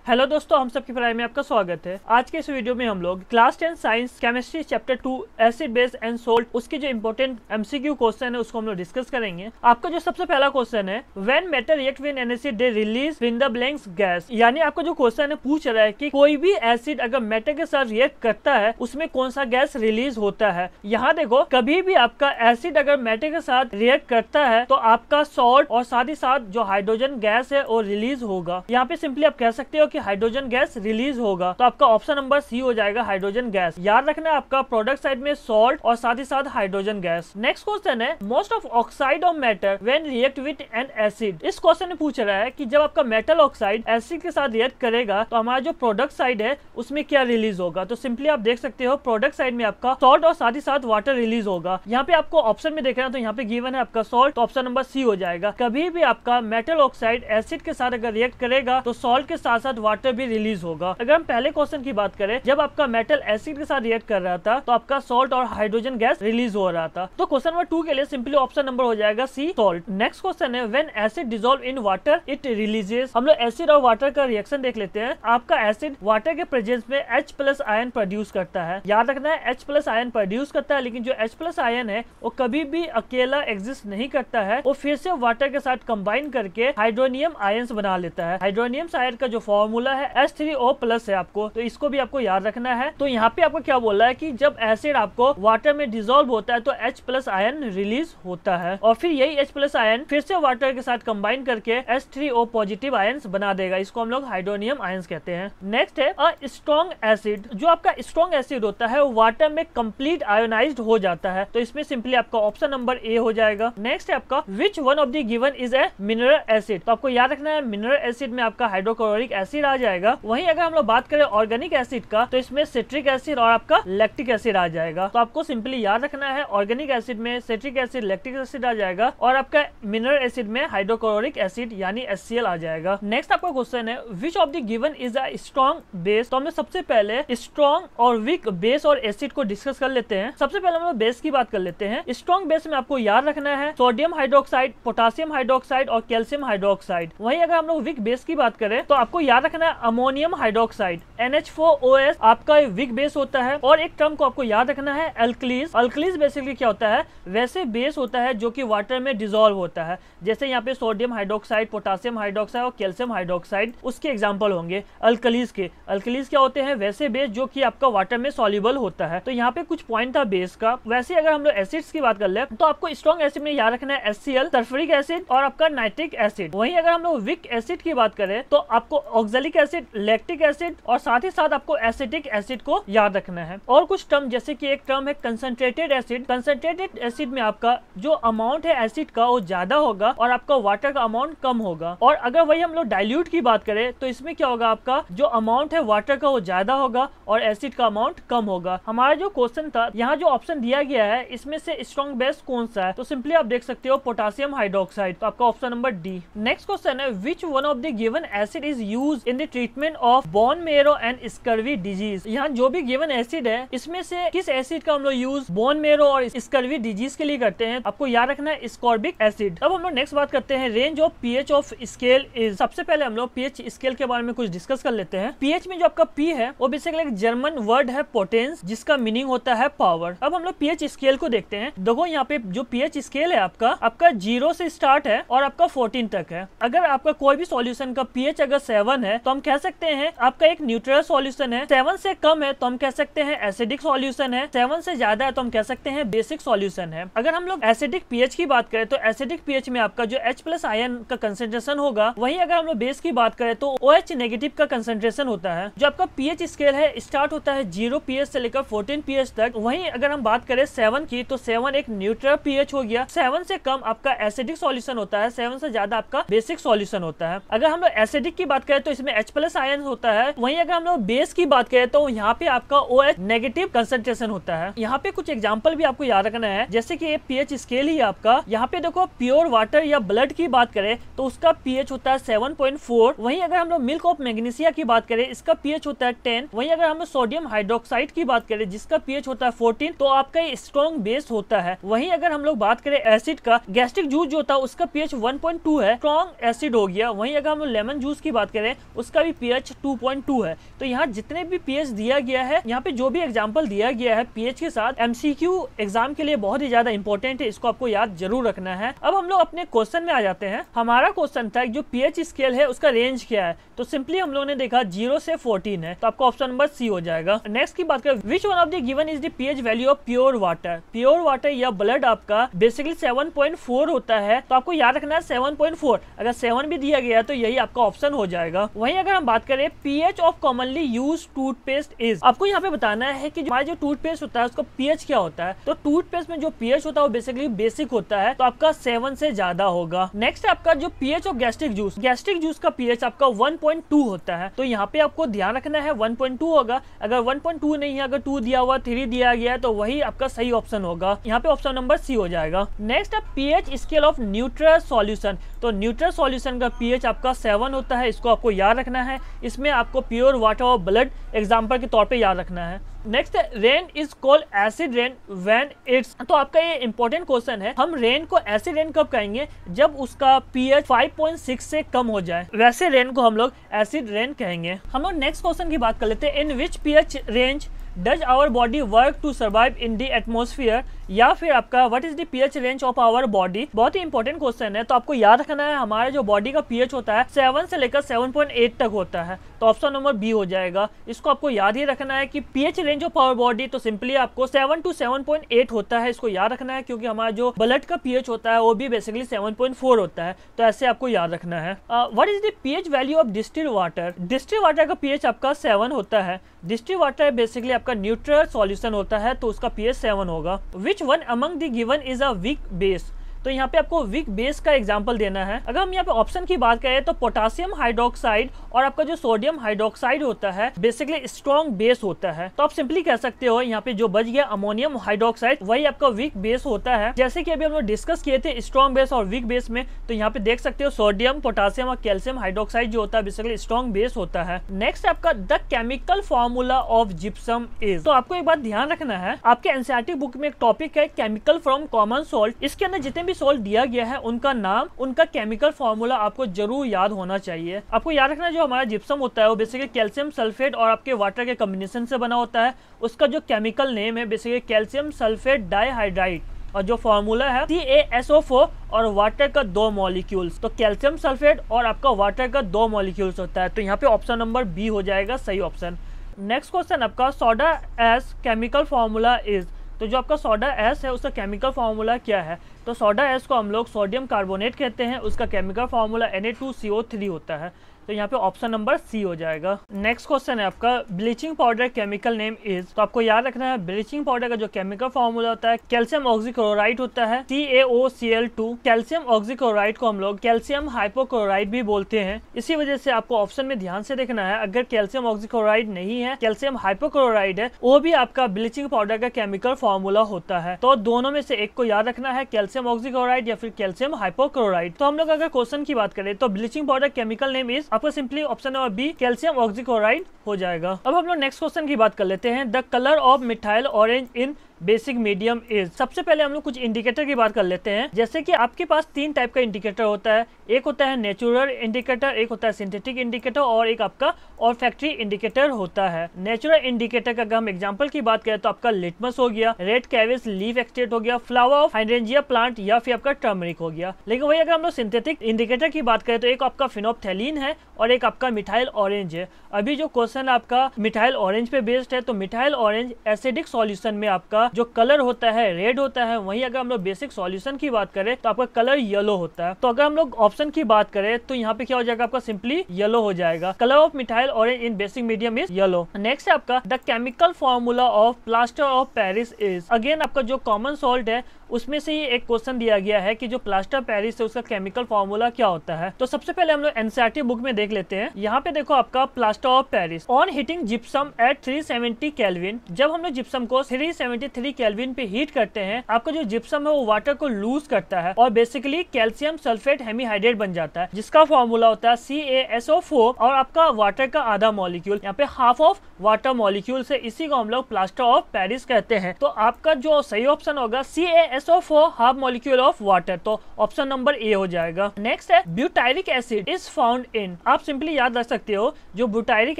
Hello दोस्तों, हम सबकी पढ़ाई में आपका स्वागत है। आज के इस वीडियो में हम लोग class 10 science chemistry chapter 2 acid base and salt उसके जो इंपॉर्टेंट एमसीक्यू क्वेश्चन है उसको हम लोग डिस्कस करेंगे। आपका जो सबसे पहला क्वेश्चन है, when metal react with N acid they release in the blanks gas, यानी आपको जो क्वेश्चन है पूछ रहा है कि कोई भी एसिड अगर मेटल के साथ रिएक्ट करता है उसमें कौन सा गैस रिलीज होता है। यहाँ देखो, कभी भी आपका एसिड अगर मेटल के साथ रिएक्ट करता है तो आपका सॉल्ट और साथ ही साथ जो हाइड्रोजन गैस है वो रिलीज होगा। यहाँ पे सिंपली आप कह सकते हो कि हाइड्रोजन गैस रिलीज होगा, तो आपका ऑप्शन नंबर सी हो जाएगा, हाइड्रोजन गैस। याद रखना है आपका प्रोडक्ट साइड में सॉल्ट और साथ ही साथ हाइड्रोजन गैस। नेक्स्ट क्वेश्चन है, most of oxide of metal when react with N acid. इस क्वेश्चन में पूछ रहा है कि जब आपका मेटल ऑक्साइड एसिड के साथ रिएक्ट करेगा तो हमारा जो प्रोडक्ट साइड है उसमें क्या रिलीज होगा। तो सिंपली आप देख सकते हो प्रोडक्ट साइड में आपका सॉल्ट और साथ ही साथ वाटर रिलीज होगा। यहाँ पे आपको ऑप्शन में देखना है तो यहाँ पे गिवन है आपका सॉल्ट, तो ऑप्शन नंबर सी हो जाएगा। कभी भी आपका मेटल ऑक्साइड एसिड के साथ अगर रिएक्ट करेगा तो सॉल्ट के साथ साथ वाटर भी रिलीज होगा। अगर हम पहले क्वेश्चन की बात करें, जब आपका मेटल एसिड के साथ रिएक्ट कर रहा था तो आपका सॉल्ट और हाइड्रोजन गैस रिलीज हो रहा था। तो क्वेश्चन नंबर 2 के लिए सिंपली ऑप्शन नंबर हो जाएगा सी, सॉल्ट। नेक्स्ट क्वेश्चन है, when acid dissolve in water it releases. हम लोग एसिड और वाटर का रिएक्शन देख लेते हैं। आपका एसिड वाटर के प्रेजेंस में H+ आयन प्रोड्यूस करता है। याद रखना है H+ आयन प्रोड्यूस करता है, लेकिन जो H+ आयन है वो कभी भी अकेला एग्जिस्ट नहीं करता है, वो फिर से वाटर के साथ कंबाइन करके हाइड्रोनियम आयन्स बना लेता है। हाइड्रोनियम आयन का जो फॉर्मूला है H3O+ है आपको, तो इसको भी आपको याद रखना है। तो यहाँ पे आपको क्या बोला है कि जब एसिड आपको वाटर में डिसॉल्व होता है तो H+ आयन रिलीज होता है, और फिर यही H+ आयन फिर से वाटर के साथ कंबाइन करके H3O+ आयन्स बना देगा। इसको हम लोग हाइड्रोनियम आयन्स कहते हैं। नेक्स्ट है अ स्ट्रॉन्ग एसिड। जो आपका स्ट्रॉन्ग एसिड होता है वो वाटर में कंप्लीट आयोनाइज्ड हो जाता है, तो इसमें सिंपली आपका ऑप्शन नंबर ए हो जाएगा। नेक्स्ट है आपका विच one of the given is a mineral acid. तो आपको याद रखना है मिनरल एसिड में आपका हाइड्रोक्लोरिक एसिड आ जाएगा। वहीं अगर हम लोग बात करें ऑर्गेनिक एसिड का तो इसमें सिट्रिक एसिड और आपका लैक्टिक एसिड आ जाएगा। तो आपको सिंपली याद रखना है ऑर्गेनिक एसिड में सिट्रिक एसिड, लैक्टिक एसिड आ जाएगा, और आपका मिनरल एसिड में हाइड्रोक्लोरिक एसिड यानी HCl आ जाएगा। नेक्स्ट आपका क्वेश्चन है, which of the given is a strong base. तो हम सबसे पहले स्ट्रॉन्ग और वीक बेस और एसिड को डिस्कस कर लेते हैं। सबसे पहले हम लोग बेस की बात कर लेते हैं। स्ट्रॉन्ग बेस में आपको याद रखना है सोडियम हाइड्रोक्साइड, पोटासियम हाइड्रोक्साइड और कैल्शियम हाइड्रोक्साइड। वहीं अगर हम लोग वीक बेस की बात करें तो आपको याद रखना है अमोनियम हाइड्रोक्साइड, NH4OS आपका वीक बेस होता है। और एक टर्म को आपको याद रखना है अल्कलीज। अल्कलीज बेसिकली क्या होता है, वैसे बेस होता है जो कि वाटर में डिसॉल्व होता है। जैसे यहाँ पे सोडियम हाइड्रोक्साइड, पोटासियम हाइड्रोक्साइड और कैल्शियम हाइड्रोक्साइड उसके एग्जांपल होंगे अल्कलीज के। अल्कलीज क्या होते हैं, वैसे बेस जो कि आपका वाटर में सॉल्युबल होता है। तो यहाँ पे कुछ पॉइंट था बेस का। वैसे अगर हम लोग एसिड्स की बात कर ले तो आपको स्ट्रॉन्ग एसिड में याद रखना है HCl, सल्फ्यूरिक एसिड और आपका नाइट्रिक एसिड। वहीं अगर हम लोग वीक एसिड की बात करें तो आपको ऑक्सैलिक एसिड, लैक्टिक एसिड और साथ ही साथ आपको एसिटिक एसिड को याद रखना है। और कुछ टर्म, जैसे कि एक टर्म है कंसंट्रेटेड एसिड। कंसंट्रेटेड एसिड में आपका जो अमाउंट है एसिड का वो ज्यादा होगा और आपका वाटर का अमाउंट कम होगा। और अगर वही हम लोग डाइल्यूट की बात करें तो इसमें क्या होगा, आपका जो अमाउंट है वाटर का वो ज्यादा होगा और एसिड का अमाउंट कम होगा। हमारा जो क्वेश्चन था, यहाँ जो ऑप्शन दिया गया है इसमें से स्ट्रॉन्ग बेस कौन सा है, तो सिंपली आप देख सकते हो पोटासियम हाइड्रोक्साइड। तो आपका option number D. Next question है, which one of the given acid is used in the treatment of bone marrow and scurvy disease. यहाँ जो भी गिवन एसिड है इसमें से किस एसिड का हम लोग यूज बोन मैरो और स्कर्वी डिजीज के लिए करते हैं। आपको याद रखना है स्कॉर्बिक एसिड। अब हम लोग नेक्स्ट बात करते हैं, range of pH of scale is. सबसे पहले हम लोग पीएच स्केल के बारे में कुछ डिस्कस कर लेते हैं। पीएच में जो आपका पी है वो बेसिकली एक जर्मन वर्ड है पोटेंस, जिसका मीनिंग होता है पावर। अब हम लोग पीएच स्केल को देखते हैं। देखो यहाँ पे जो पीएच स्केल है आपका 0 से स्टार्ट है और आपका 14 तक है। अगर आपका कोई भी सॉल्यूशन का पीएच अगर 7 है तो हम कह सकते हैं आपका एक न्यूट्रल सॉल्यूशन है। 7 से कम है तो हम कह सकते हैं एसिडिक सॉल्यूशन है। 7 से ज्यादा है तो हम कह सकते हैं बेसिक सॉल्यूशन है। अगर हम लोग एसिडिक पीएच की बात करें तो एसिडिक पीएच में आपका जो H+ आयन का कंसेंट्रेशन होगा, वहीं अगर हम लोग बेस की बात करें तो OH नेगेटिव का कंसेंट्रेशन होता है। जो आपका पीएच स्केल है स्टार्ट होता है 0 pH से लेकर 14 pH तक। वहीं अगर हम बात करें 7 की तो 7 एक न्यूट्रल pH हो गया। 7 से कम आपका एसिडिक सॉल्यूशन होता है, 7 से ज्यादा आपका बेसिक सॉल्यूशन होता है। अगर हम लोग एसिडिक की बात करें तो इसमें H+ आयन होता है। वहीं अगर हम लोग बेस की बात करें तो यहाँ पे आपका OH नेगेटिव कंसेंट्रेशन होता है। यहाँ पे कुछ एग्जांपल भी आपको याद रखना है, जैसे कि ये पीएच स्केल ही आपका। यहाँ पे देखो प्योर वाटर या ब्लड की बात करें तो उसका पीएच होता है 7.4। वहीं अगर हम लोग मिल्क ऑफ मैग्नीशिया की बात करें इसका पीएच होता है 10। वहीं अगर हम लोग सोडियम हाइड्रोक्साइड की बात करें जिसका पीएच होता है 14, तो आपका ये स्ट्रॉन्ग बेस होता है। वहीं अगर हम लोग बात करें एसिड का, गैस्ट्रिक जूस जो होता है उसका पीएच 1.2 है, स्ट्रॉन्ग एसिड हो गया। वहीं अगर हम लोग लेमन जूस की बात करें उसका भी pH 2.2 है। तो यहाँ जितने भी pH दिया गया है, यहाँ पे जो भी एग्जाम्पल दिया गया है pH के साथ, MCQ एग्जाम के लिए बहुत ही ज्यादा इंपॉर्टेंट है, इसको आपको याद जरूर रखना है। अब हम लोग अपने क्वेश्चन में आ जाते हैं। हमारा क्वेश्चन था जो pH स्केल है उसका रेंज क्या है, तो सिंपली हम लोगों ने देखा 0 से 14 है, तो आपका ऑप्शन नंबर सी हो जाएगा। नेक्स्ट की बात करें, विच one of the given is the pH value of pure water. Pure water या ब्लड आपका बेसिकली 7.4 होता है, तो आपको याद रखना है 7.4। अगर 7 भी दिया गया तो यही आपका ऑप्शन हो जाएगा। वहीं अगर हम बात करें pH of commonly use toothpaste is, आपको यहाँ पे बताना है कि हमारा जो टूथपेस्ट होता है उसका pH क्या होता है। तो टूथपेस्ट में जो pH होता है वो बेसिकली बेसिक होता है, तो आपका 7 से ज्यादा होगा। नेक्स्ट आपका जो pH ऑफ गैस्ट्रिक जूस का pH आपका 1.2 होता है, तो यहाँ पे आपको ध्यान रखना है 1.2 होगा। अगर 1.2 नहीं है, अगर 2 दिया हुआ, 3 दिया गया है, तो वही आपका सही ऑप्शन होगा। यहाँ पे ऑप्शन नंबर सी हो जाएगा। नेक्स्ट आप pH scale of neutral solution, तो न्यूट्रल सॉल्यूशन का pH आपका 7 होता है, इसको आपको याद रखना है। इसमें आपको प्योर वाटर और ब्लड एग्जाम्पल के तौर पे याद रखना है। Next rain is called acid rain when it's, तो आपका ये इंपॉर्टेंट क्वेश्चन है। हम रेन को एसिड रेन कब कहेंगे, जब उसका pH 5.6 से कम हो जाए, वैसे रेन को हम लोग एसिड रेन कहेंगे। हम लोग नेक्स्ट क्वेश्चन की बात कर लेते हैं। In which pH range does our body work to survive in the atmosphere, या फिर आपका what is the pH range of our body. बहुत ही इंपॉर्टेंट क्वेश्चन है, तो आपको याद रखना है हमारे जो बॉडी का pH होता है 7 से लेकर 7.8 तक होता है, तो ऑप्शन नंबर बी हो जाएगा। इसको आपको याद ही रखना है कि pH range of our body तो सिंपली आपको 7 to 7.8 होता है, इसको याद रखना है, क्योंकि हमारा जो ब्लड का pH होता है वो भी बेसिकली 7.4 होता है, तो ऐसे आपको याद रखना है। What is the pH value of distilled water. Distilled water का pH आपका 7 होता है। डिस्टिल्ड वाटर बेसिकली आपका न्यूट्रल सॉल्यूशन होता है, तो उसका pH 7 होगा। Which one among the given is a weak base, तो यहाँ पे आपको वीक बेस का एग्जांपल देना है। अगर हम यहाँ पे ऑप्शन की बात करें तो पोटासियम हाइड्रोक्साइड और आपका जो सोडियम हाइड्रोक्साइड होता है बेसिकली स्ट्रॉन्ग बेस होता है, तो आप सिंपली कह सकते हो यहाँ पे जो बच गया अमोनियम हाइड्रोक्साइड, वही आपका वीक बेस होता है। जैसे कि अभी हम लोग डिस्कस किए थे स्ट्रॉन्ग बेस और वीक बेस में, तो यहाँ पे देख सकते हो सोडियम, पोटासियम और कैल्शियम हाइड्रोक्साइड जो होता है बेसिकली स्ट्रॉन्ग बेस होता है। नेक्स्ट आपका the chemical formula of gypsum is, तो आपको एक बात ध्यान रखना है, आपके एनसीईआरटी बुक में एक टॉपिक है केमिकल फ्रॉम कॉमन सॉल्ट, इसके अंदर जितने भी सॉल्ट दिया गया है उनका नाम, उनका केमिकल फॉर्मूला आपको जरूर याद होना चाहिए। आपको याद रखना जो हमारा जिप्सम होता है वो बेसिकली कैल्शियम सल्फेट और आपके वाटर के कॉम्बिनेशन से बना होता है। उसका जो केमिकल नेम है बेसिकली कैल्शियम सल्फेट डाइहाइड्राइड, और जो फॉर्मूला है CaSO4 और वाटर का 2 मॉलिक्यूल्स, तो कैल्शियम सल्फेट और आपका वाटर का 2 मॉलिक्यूल्स होता है, तो यहाँ पे ऑप्शन नंबर बी हो जाएगा सही ऑप्शन। नेक्स्ट क्वेश्चन आपका soda S chemical formula is, तो जो आपका सोडा एस है उसका केमिकल फार्मूला क्या है, तो सोडा एस को हम लोग सोडियम कार्बोनेट कहते हैं, उसका केमिकल फार्मूला Na2CO3 होता है, तो यहाँ पे ऑप्शन नंबर सी हो जाएगा। नेक्स्ट क्वेश्चन है आपका bleaching powder chemical name is, तो आपको याद रखना है ब्लीचिंग पाउडर का जो केमिकल फार्मूला होता है कैल्शियम ऑक्सीक्लोराइड होता है CaOCl2। कैल्शियम ऑक्सीक्लोराइड को हम लोग कैल्शियम हाइपोक्लोराइड भी बोलते हैं, इसी वजह से आपको ऑप्शन में ध्यान से देखना है। अगर कैल्शियम ऑक्सीक्लोराइड नहीं है, कैल्शियम हाइपोक्लोराइड है, वो भी आपका ब्लीचिंग पाउडर का केमिकल फार्मूला होता है, तो दोनों में से एक को याद रखना है, कैल्शियम ऑक्सीक्लोराइड या फिर कैल्शियम हाइपोक्लोराइड। तो हम लोग अगर क्वेश्चन की बात करें तो bleaching powder chemical name is, आपको simply option number B calcium oxychloride हो जाएगा। अब हम लोग नेक्स्ट क्वेश्चन की बात कर लेते हैं। The colour of methyl orange in basic medium is, सबसे पहले हम लोग कुछ इंडिकेटर की बात कर लेते हैं। जैसे कि आपके पास 3 टाइप का इंडिकेटर होता है, एक होता है नेचुरल इंडिकेटर, एक होता है सिंथेटिक इंडिकेटर और एक आपका ऑल्फैक्टरी इंडिकेटर होता है। नेचुरल इंडिकेटर का अगर हम एग्जांपल की बात करें तो आपका लिटमस हो गया, रेड कैविस लीफ एक्सट्रैक्ट हो गया, फ्लावर ऑफ हाइड्रेंजिया प्लांट या फिर आपका टर्मरिक हो गया। लेकिन वही अगर हम लोग सिंथेटिक इंडिकेटर की बात करें तो एक आपका फिनोप्थेलिन है और एक आपका मिथाइल ऑरेंज है। अभी जो क्वेश्चन आपका मिथाइल ऑरेंज पे बेस्ड है, तो मिथाइल ऑरेंज एसिडिक सॉल्यूशन में आपका जो कलर होता है रेड होता है। वहीं अगर हम लोग बेसिक सॉल्यूशन की बात करें तो आपका कलर येलो होता है। तो अगर हम लोग ऑप्शन की बात करें तो यहाँ पे क्या हो जाएगा, आपका सिंपली येलो हो जाएगा। Colour of methyl orange in basic medium is yellow. Next है आपका the chemical formula of plaster of Paris is, again आपका जो कॉमन सॉल्ट है उसमें से ही एक क्वेश्चन दिया गया है कि जो प्लास्टर पेरिस है उसका केमिकल फॉर्मूला क्या होता है। तो सबसे पहले हम लोग एनसीईआरटी बुक में देख लेते हैं। यहाँ पे देखो आपका plaster of Paris on heating gypsum at 370 kelvin, जब हम लोग जिप्सम को 373 केल्विन पे हीट करते हैं, आपका जो जिप्सम है वो वाटर को लूज करता है और बेसिकली कैल्शियम सल्फेट हेमीहाइड्रेट बन जाता है, जिसका फॉर्मूला होता है CaSO4 और आपका वाटर का आधा मॉलिक्यूल, यहाँ पे हाफ ऑफ वाटर मॉलिक्यूल से, इसी को हम लोग प्लास्टर ऑफ पेरिस कहते हैं। तो आपका जो सही ऑप्शन होगा CaSO4 CuSO4 half molecule of water, तो ऑप्शन नंबर ए हो जाएगा। नेक्स्ट है butyric acid is found in, आप सिंपली याद रख सकते हो जो ब्यूटायरिक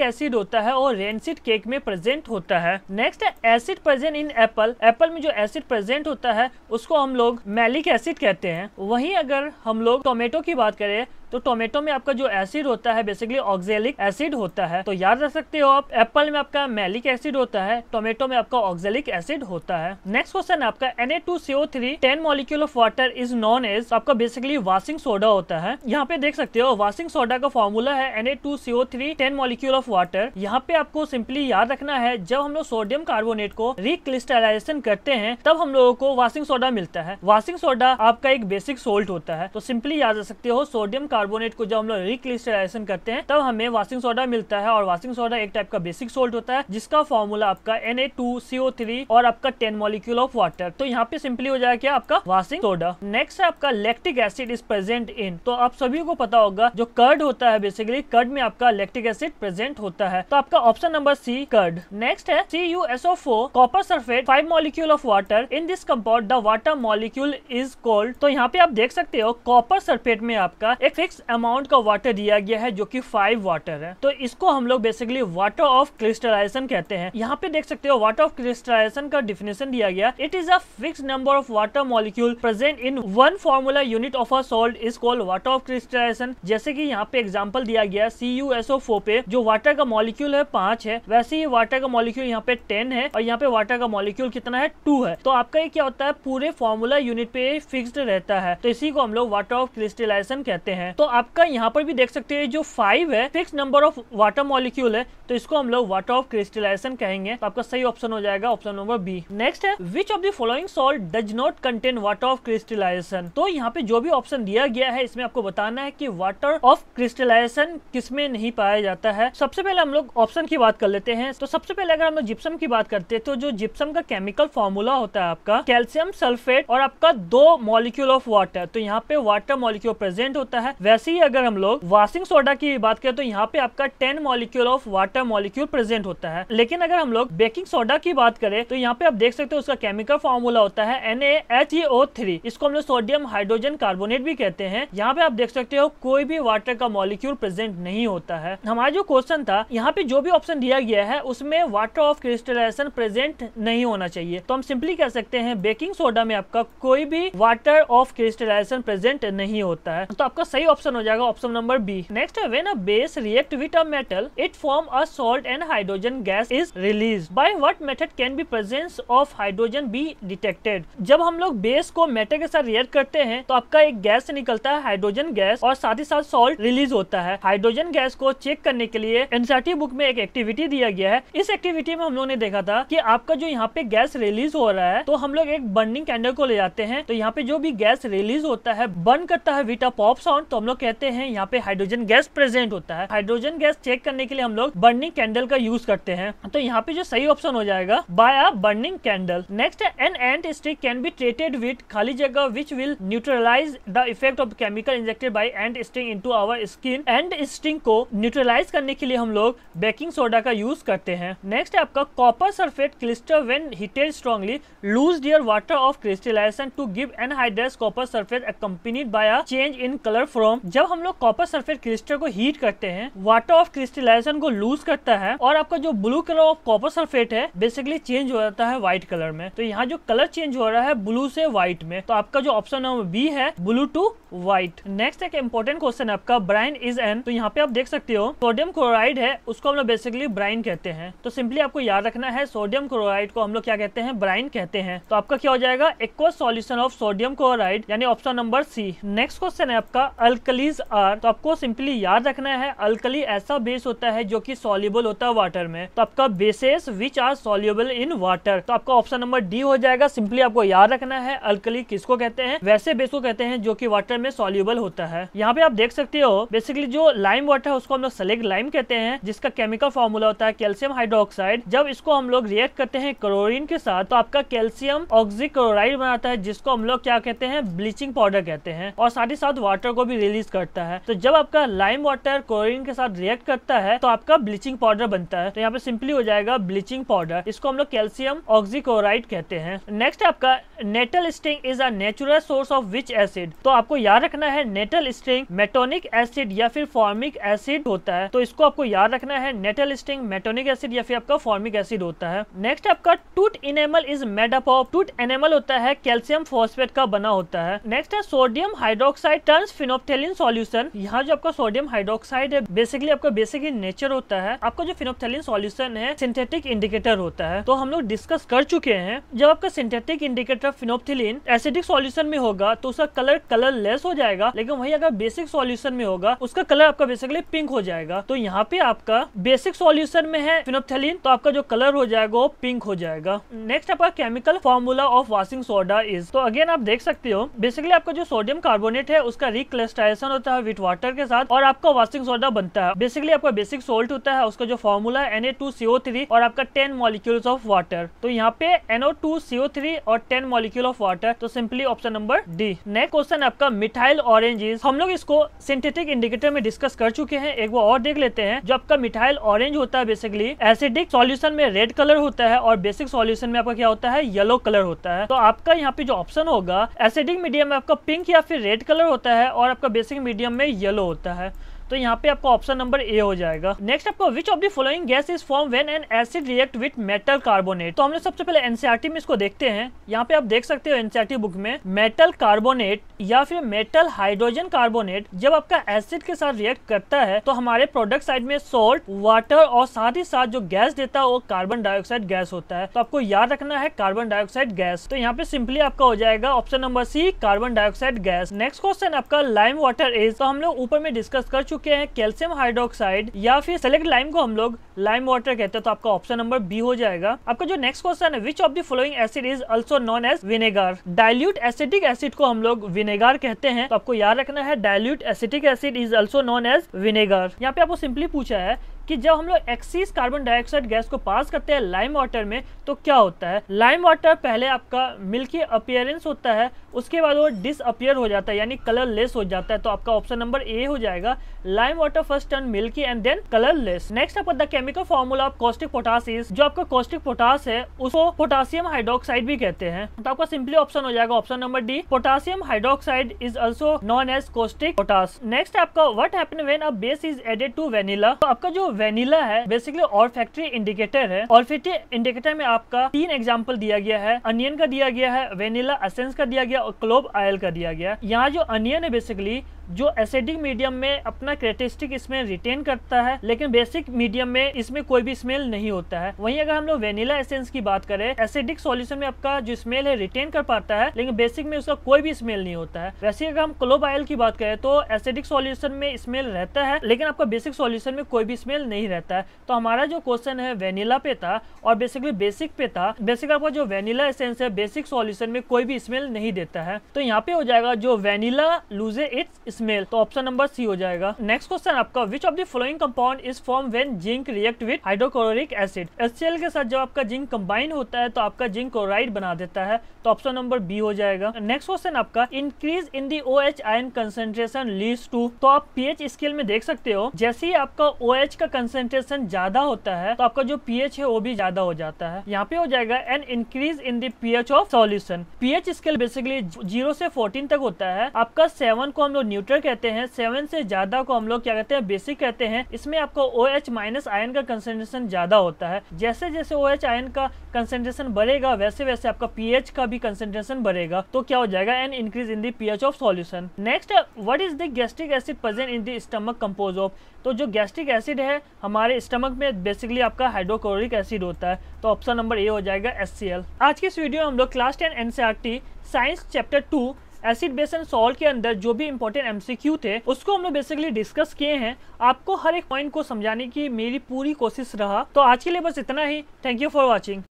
एसिड होता है और रेनसीड केक में प्रेजेंट होता है। नेक्स्ट है acid present in Apple, Apple में जो एसिड प्रेजेंट होता है उसको हम लोग मैलिक एसिड कहते हैं। वहीं अगर हम लोग टोमेटो की बात करें तो टोमेटो में आपका जो एसिड होता है बेसिकली ऑक्जेलिक एसिड होता है, तो याद रख सकते हो आप एप्पल में आपका मैलिक एसिड होता है, टोमेटो में आपका ऑक्जेलिक एसिड होता है। नेक्स्ट क्वेश्चन है आपका Na2CO3 10 molecule of water is known as, आपका बेसिकली वाशिंग सोडा होता है। यहाँ पे देख सकते हो वाशिंग सोडा का फॉर्मूला है Na2CO3 10 मॉलिक्यूल ऑफ वाटर। यहाँ पे आपको सिंपली याद रखना है जब हम लोग सोडियम कार्बोनेट को रिक्रिस्टलाइजेशन करते हैं तब हम लोगों को वाशिंग सोडा मिलता है। वाशिंग सोडा आपका एक बेसिक सोल्ट होता है, तो सिंपली याद रख सकते हो सोडियम कार्बोनेट को जब हम लोग रिक्रिस्टलाइजेशन करते हैं तब हमें वाशिंग सोडा मिलता है, और वाशिंग सोडा एक टाइप का बेसिक सोल्ट होता है जिसका फॉर्मूला आपका Na2CO3 और आपका 10 मॉलिक्यूल ऑफ वाटर, तो यहाँ पे सिंपली हो जाएगा क्या आपका वाशिंग सोडा। नेक्स्ट है आपका lactic acid is present in, तो आप सभी को पता होगा जो कर्ड होता है बेसिकली कर्ड में आपका लैक्टिक एसिड प्रेजेंट होता है, तो आपका option number C curd. Next है CuSO4 copper sulphate 5 molecule of water, in this compound the water molecule is called, तो यहाँ पे आप देख सकते हो कॉपर सल्फेट में आपका एक फिक्स अमाउंट का वाटर दिया गया है जो कि 5 वाटर है, तो इसको हम लोग बेसिकली वाटर ऑफ क्रिस्टलाइजेशन कहते हैं। यहाँ पे देख सकते हो वाटर ऑफ क्रिस्टलाइजेशन का डिफिनेशन दिया गया, it is a fixed number of water molecule present in one formula unit of a salt is called water of crystallisation. जैसे कि यहाँ पे एग्जांपल दिया गया CuSO4 पे जो वाटर का मॉलिक्यूल है 5 है, वैसे ही वाटर का मॉलिक्यूल यहाँ पे 10 है और यहाँ पे वाटर का मॉलिक्यूल कितना है 2 है, तो आपका ये क्या होता है पूरे फॉर्मूला यूनिट पे फिक्स्ड रहता है, तो इसी को हम लोग वाटर ऑफ क्रिस्टलाइजेशन कहते हैं। तो आपका यहाँ पर भी देख सकते हैं जो 5 है fix number of water molecule है, तो इसको हम लोग वाटर ऑफ क्रिस्टलाइजेशन कहेंगे, तो आपका सही ऑप्शन हो जाएगा ऑप्शन नंबर बी। नेक्स्ट है which of the following salt does not contain water of crystallisation, तो यहाँ पे जो भी ऑप्शन दिया गया है इसमें आपको बताना है कि वाटर ऑफ क्रिस्टलाइजेशन किसमें नहीं पाया जाता है। सबसे पहले हम लोग ऑप्शन की बात कर लेते हैं, तो सबसे पहले अगर हम लोग जिप्सम की बात करते हैं तो जो जिप्सम का केमिकल फॉर्मूला होता है आपका कैल्शियम सल्फेट और आपका 2 मॉलिक्यूल ऑफ वाटर, तो यहाँ पे वाटर मॉलिक्यूल प्रेजेंट होता है। वैसे ही अगर हम लोग वाशिंग सोडा की बात करें तो यहाँ पे आपका 10 molecule of water molecule present होता है। लेकिन अगर हम लोग बेकिंग सोडा की बात करें तो यहाँ पे आप देख सकते हो उसका केमिकल फॉर्मूला होता है NaHCO3, इसको हम लोग सोडियम हाइड्रोजन कार्बोनेट भी कहते हैं। यहाँ पे आप देख सकते हो कोई भी वाटर का मॉलिक्यूल प्रेजेंट नहीं होता है। हमारा जो क्वेश्चन था यहाँ पे जो भी ऑप्शन दिया गया है उसमें वाटर ऑफ क्रिस्टलाइजेशन प्रेजेंट नहीं होना चाहिए, तो हम सिंपली कह सकते हैं बेकिंग सोडा में आपका कोई भी वाटर ऑफ क्रिस्टलाइजेशन प्रेजेंट नहीं होता है, तो आपका सही ऑप्शन हो जाएगा ऑप्शन नंबर बी। नेक्स्ट है when a base react with a metal it form a salt and hydrogen gas is release, by what method can be presence of hydrogen be detected. जब हम लोग base को metal के साथ react करते हैं तो आपका एक गैस निकलता है हाइड्रोजन गैस और साथ ही साथ सॉल्ट रिलीज होता है। हाइड्रोजन गैस को चेक करने के लिए एनसीईआरटी बुक में एक एक्टिविटी दिया गया है। इस एक्टिविटी में हम लोगों ने देखा था कि आपका जो यहाँ पे गैस रिलीज हो रहा है तो हम लोग एक बर्निंग कैंडल को ले जाते हैं, तो यहाँ पे जो भी गैस रिलीज होता है बर्न करता है विद अ पॉप साउंड, तो हम लोग कहते हैं यहाँ पे हाइड्रोजन गैस प्रेजेंट होता है। हाइड्रोजन गैस चेक करने के लिए हम लोग बर्निंग कैंडल का यूज करते हैं, तो यहाँ पे जो सही ऑप्शन हो जाएगा by a burning candle. Next है an ant stick can be treated with खाली जगह which will neutralize the effect of chemical injected by ant sting into our skin. Ant sting को न्यूट्रलाइज करने के लिए हम लोग बेकिंग सोडा का यूज करते हैं। नेक्स्ट है आपका copper sulphate crystal when heated strongly lose their water of crystallisation to give anhydrous copper sulphate accompanied by a change in colour from. जब हम लोग कॉपर सल्फेट क्रिस्टल को हीट करते हैं वाटर ऑफ क्रिस्टलाइजेशन को lose करता है और आपका जो blue colour of copper sulphate है बेसिकली चेंज हो जाता है व्हाइट कलर में, तो यहाँ जो कलर चेंज हो रहा है ब्लू से व्हाइट में, तो आपका जो ऑप्शन नंबर बी है ब्लू टू व्हाइट। नेक्स्ट एक इंपॉर्टेंट क्वेश्चन है आपका ब्राइन इज एन, तो यहाँ पे आप देख सकते हो सोडियम क्लोराइड है उसको हम लोग बेसिकली ब्राइन कहते हैं, तो सिंपली आपको याद रखना है सोडियम क्लोराइड को हम लोग क्या कहते हैं ब्राइन कहते हैं, तो आपका क्या हो जाएगा aqueous solution of sodium chloride यानी option number C. Next question है आपका अल्कलीज आर, तो आपको सिंपली याद रखना है अल्कली ऐसा बेस होता है जो कि सॉल्युबल होता है वाटर में, तो आपका bases which are soluble in water, तो आपका ऑप्शन नंबर डी हो जाएगा। सिंपली आपको याद रखना है अल्कली किसको कहते हैं, वैसे बेस को कहते हैं जो कि वाटर में सॉल्युबल होता है। यहाँ पे आप देख सकते हो बेसिकली जो लाइम वाटर है उसको हम लोग सेलेक्ट लाइम कहते हैं जिसका केमिकल फॉर्मूला होता है कैल्शियम हाइड्रोक्साइड। जब इसको हम लोग रिएक्ट करते हैं क्लोरीन के साथ तो आपका कैल्शियम ऑक्सीक्लोराइड बनाता है जिसको हम लोग क्या कहते हैं ब्लीचिंग पाउडर कहते हैं, और साथ ही साथ वाटर को भी रिलीज करता है। तो जब आपका लाइम वाटर क्लोरीन के साथ रिएक्ट करता है तो आपका ब्लीचिंग पाउडर बनता है। तो यहाँ पे सिंपली हो जाएगा ब्लीचिंग पाउडर। इसको हम लोग कैल्शियम ऑक्सीक्लोराइड कहते हैं। नेक्स्ट आपका nettle string is a natural source of which acid. तो आपको याद रखना है नेटल स्ट्रिंग मेटोनिक एसिड या फिर फॉर्मिक एसिड होता है। तो इसको आपको याद रखना है नेटल स्ट्रिंग मेटोनिक एसिड या फिर आपका फॉर्मिक एसिड होता है। नेक्स्ट आपका tooth enamel is made up of. Tooth enamel होता है कैल्शियम फॉस्फेट का बना होता है। नेक्स्ट है सोडियम हाइड्रोक्साइड टर्न्स फिनोप्थेलिन सॉल्यूशन। यहाँ जो आपका सोडियम हाइड्रोक्साइड है बेसिकली आपका बेसिक इन नेचर होता है। आपका जो फिनोप्थेलिन सॉल्यूशन है सिंथेटिक इंडिकेटर होता है। तो हम लोग डिस्कस कर चुके हैं जब आपका सिंथेटिक इंडिकेटर फिनोप्थेलिन एसिडिक सॉल्यूशन में होगा तो उसका कलर लेस हो जाएगा, लेकिन वही अगर बेसिक सॉल्यूशन में होगा उसका कलर आपका बेसिकली पिंक हो जाएगा। तो यहाँ पे आपका बेसिक सॉल्यूशन में है फिनोप्थेलिन तो आपका जो कलर हो जाएगा वो पिंक हो जाएगा। नेक्स्ट आपका chemical formula of washing soda is. तो अगेन आप देख सकते हो बेसिकली आपका जो सोडियम कार्बोनेट है उसका रिक्रिस्टलाइजेशन होता है विथ वाटर के साथ और आपका वॉशिंग सोडा बनता है। बेसिकली आपका बेसिक सोल्ट होता है, उसका जो फॉर्मूला है Na2CO3 और आपका 10 मॉलिक्यूल्स ऑफ वाटर। तो यहाँ पे NO2CO3 और 10 मॉलिक्यूल ऑफ वाटर। तो simply option number D. Next question आपका मिथाइल ऑरेंज इज। हम लोग इसको सिंथेटिक इंडिकेटर में डिस्कस कर चुके हैं, एक बार और देख लेते हैं। जो आपका मिथाइल ऑरेंज होता है बेसिकली एसिडिक सॉल्यूशन में रेड कलर होता है और बेसिक सॉल्यूशन में आपका क्या होता है येलो कलर होता है। तो आपका यहाँ पे जो ऑप्शन होगा एसिडिक मीडियम में आपका पिंक या फिर रेड कलर होता है और आपका बेसिक मीडियम में येलो होता है। तो यहाँ पे आपका ऑप्शन नंबर ए हो जाएगा। नेक्स्ट आपका विच of the following gas is form when an acid react with metal carbonate. तो हम लोग सबसे पहले एनसीईआरटी में इसको देखते हैं। यहाँ पे आप देख सकते हो एनसीईआरटी बुक में मेटल कार्बोनेट या फिर मेटल हाइड्रोजन कार्बोनेट जब आपका एसिड के साथ रिएक्ट करता है तो हमारे प्रोडक्ट साइड में सोल्ट वाटर और साथ ही साथ जो गैस देता है वो कार्बन डाइऑक्साइड गैस होता है। तो आपको याद रखना है कार्बन डाइऑक्साइड गैस। तो यहाँ पे सिंपली आपका हो जाएगा option number C carbon dioxide gas. Next question आपका लाइम वाटर इज। तो हम लोग ऊपर में डिस्कस कर चुके हैं कैल्शियम हाइड्रोक्साइड या फिर सेलेक्ट लाइम को हम लोग लाइम वाटर कहते हैं। तो आपका ऑप्शन नंबर बी हो जाएगा। आपका जो नेक्स्ट क्वेश्चन है which of the following acid is also known as vinegar. Dilute acetic acid को हम लोग विनेगर कहते हैं। तो आपको याद रखना है dilute acetic acid is also known as vinegar. यहाँ पे आपको सिंपली पूछा है कि जब हम लोग एक्सीस कार्बन डाइऑक्साइड गैस को पास करते हैं लाइम वाटर में तो क्या होता है। लाइम वाटर पहले आपका मिल्की अपीयरेंस होता है, उसके बाद वो डिसअपियर हो जाता है यानी कलर लेस हो जाता है। तो आपका ऑप्शन नंबर ए हो जाएगा lime water first turn milky and then colourless. Next आपका the chemical formula of caustic potash is. जो आपका कॉस्टिक पोटास है उसको पोटासियम हाइड्रोक्साइड भी कहते हैं। तो आपका सिंपली ऑप्शन हो जाएगा option number D potassium hydroxide is also known as caustic potash. Next आपका what happen when a base is added to vanilla. तो आपका जो वेनिला है बेसिकली ऑल्फैक्टरी इंडिकेटर है। ऑल्फैक्टरी इंडिकेटर में आपका 3 एग्जांपल दिया गया है, अनियन का दिया गया है, वेनिला एसेंस का दिया गया और क्लोव ऑयल का दिया गया। यहाँ जो अनियन है बेसिकली जो एसिडिक मीडियम में अपना कैरेक्टरिस्टिक स्मेल रिटेन करता है लेकिन बेसिक मीडियम में इसमें कोई भी स्मेल नहीं होता है। वहीं अगर हम लोग वेनिला एसेंस की बात करें एसिडिक सॉल्यूशन में आपका जो स्मेल है रिटेन कर पाता है लेकिन बेसिक में उसका कोई भी स्मेल नहीं होता है। वैसे अगर हम क्लोव ऑयल की बात करें तो एसिडिक सॉल्यूशन में स्मेल रहता है लेकिन आपका बेसिक सॉल्यूशन में कोई भी स्मेल नहीं रहता है। तो हमारा जो क्वेश्चन है वेनिला पे था और बेसिकली बेसिक पे था। बेसिक आपका जो वेनिला एसेंस है बेसिक सॉल्यूशन में कोई भी स्मेल नहीं देता है। तो यहाँ पे हो जाएगा जो वेनिला लूजे इट्स स्मेल। तो ऑप्शन नंबर सी हो जाएगा। नेक्स्ट क्वेश्चन आपका विच of the following compound is form when zinc react with hydrochloric acid. HCl के साथ जब आपका जिंक कंबाइन होता है तो आपका जिंक क्लोराइड बना देता है। तो ऑप्शन नंबर बी हो जाएगा। नेक्स्ट क्वेश्चन आपका increase in the OH ion concentration leads to. तो आप pH स्केल में देख सकते हो जैसे ही आपका OH का कंसेंट्रेशन ज्यादा होता है तो आपका जो pH है वो भी ज्यादा हो जाता है। यहाँ पे हो जाएगा an increase in the pH of solution. pH scale basically 0 से 14 तक होता है। आपका 7 को हम लोग न्यूट्रल कहते हैं, 7 से ज्यादा को हम लोग क्या कहते हैं बेसिक कहते हैं। इसमें आपको OH माइनस आयन का कंसेंट्रेशन ज्यादा होता है। जैसे जैसे OH आयन का कंसेंट्रेशन बढ़ेगा वैसे वैसे आपका pH का भी कंसेंट्रेशन बढ़ेगा। तो क्या हो जाएगा an increase in the pH of solution. Next what is the gastric acid present in the stomach compose of. तो जो गैस्ट्रिक एसिड है हमारे स्टमक में बेसिकली आपका हाइड्रोक्लोरिक एसिड होता है। तो ऑप्शन नंबर ए हो जाएगा HCl। आज की इस वीडियो में हम लोग class 10 NCERT science chapter 2 acid base and salt के अंदर जो भी इंपॉर्टेंट MCQ थे उसको हम लोग बेसिकली डिस्कस किए हैं। आपको हर एक पॉइंट को समझाने की मेरी पूरी कोशिश रहा। तो आज के लिए बस इतना ही। Thank you for watching.